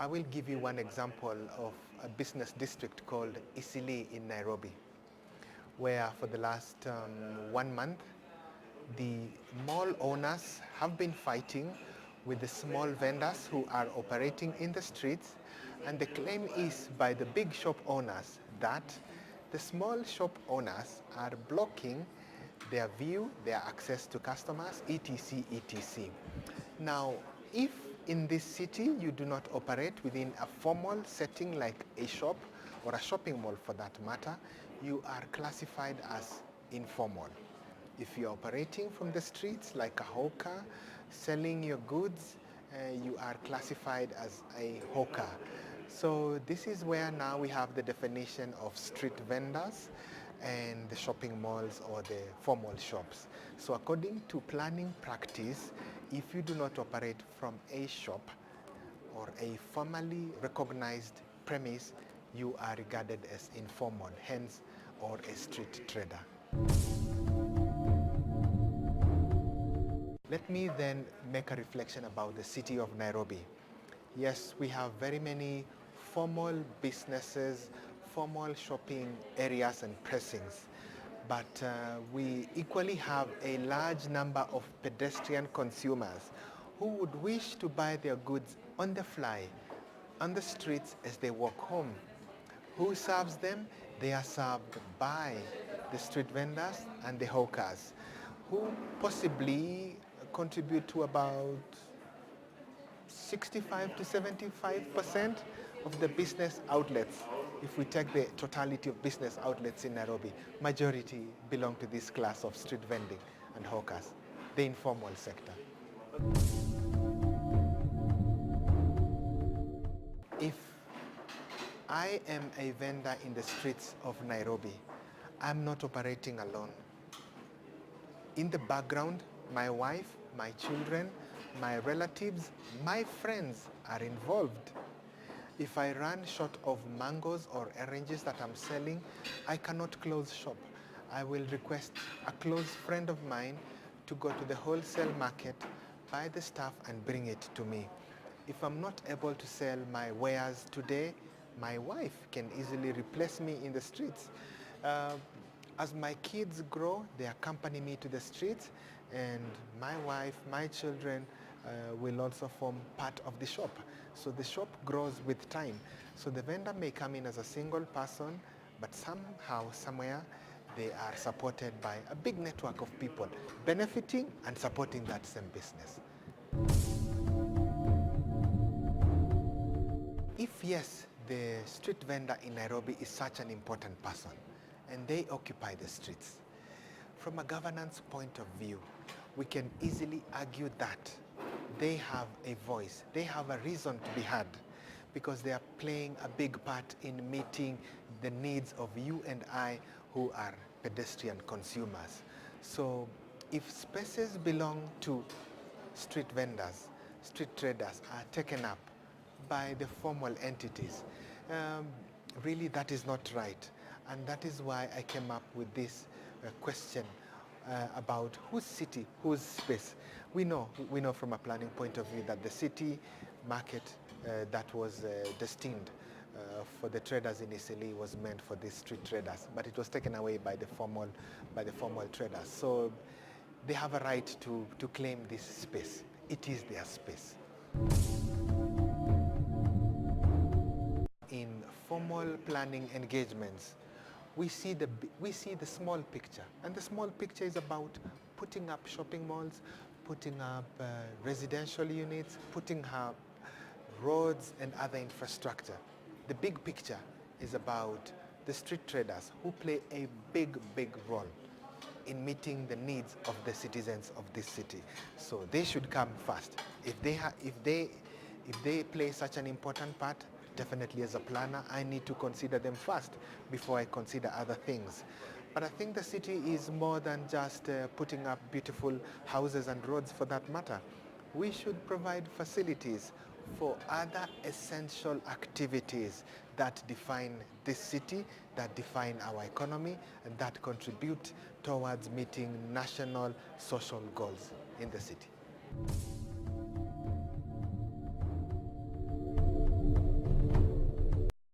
I will give you one example of a business district called Eastleigh in Nairobi, where for the last 1 month, the mall owners have been fighting with the small vendors who are operating in the streets, and the claim is by the big shop owners that the small shop owners are blocking their view, their access to customers, etc, etc. Now, if in this city you do not operate within a formal setting like a shop or a shopping mall for that matter, you are classified as informal. If you're operating from the streets like a hawker, selling your goods, you are classified as a hawker. So this is where now we have the definition of street vendors and the shopping malls or the formal shops. So according to planning practice, if you do not operate from a shop or a formally recognized premise, you are regarded as informal, hence, or a street trader. Let me then make a reflection about the city of Nairobi. Yes, we have very many formal businesses, formal shopping areas and precincts, but we equally have a large number of pedestrian consumers who would wish to buy their goods on the fly, on the streets as they walk home. Who serves them? They are served by the street vendors and the hawkers, who possibly contribute to about 65 to 75% of the business outlets. If we take the totality of business outlets in Nairobi, majority belong to this class of street vending and hawkers, the informal sector. If I am a vendor in the streets of Nairobi, I'm not operating alone. In the background, my wife, my children, my relatives, my friends are involved. If I run short of mangoes or oranges that I'm selling, I cannot close shop. I will request a close friend of mine to go to the wholesale market, buy the stuff and bring it to me. If I'm not able to sell my wares today, my wife can easily replace me in the streets. As my kids grow, they accompany me to the streets, and my wife, my children will also form part of the shop. So the shop grows with time. So the vendor may come in as a single person, but somehow, somewhere, they are supported by a big network of people benefiting and supporting that same business. If yes, the street vendor in Nairobi is such an important person, and they occupy the streets, from a governance point of view, we can easily argue that they have a voice, they have a reason to be heard, because they are playing a big part in meeting the needs of you and I who are pedestrian consumers. So if spaces belong to street vendors, street traders are taken up by the formal entities, really that is not right. And that is why I came up with this question about whose city, whose space. We know from a planning point of view that the city market that was destined for the traders in Eastleigh was meant for these street traders, but it was taken away by the formal traders. So they have a right to claim this space. It is their space. In formal planning engagements, we see the small picture, and the small picture is about putting up shopping malls, putting up residential units, putting up roads and other infrastructure. The big picture is about the street traders who play a big role in meeting the needs of the citizens of this city. So they should come first. If they play such an important part, definitely as a planner, I need to consider them first before I consider other things. But I think the city is more than just putting up beautiful houses and roads for that matter. We should provide facilities for other essential activities that define this city, that define our economy, and that contribute towards meeting national social goals in the city.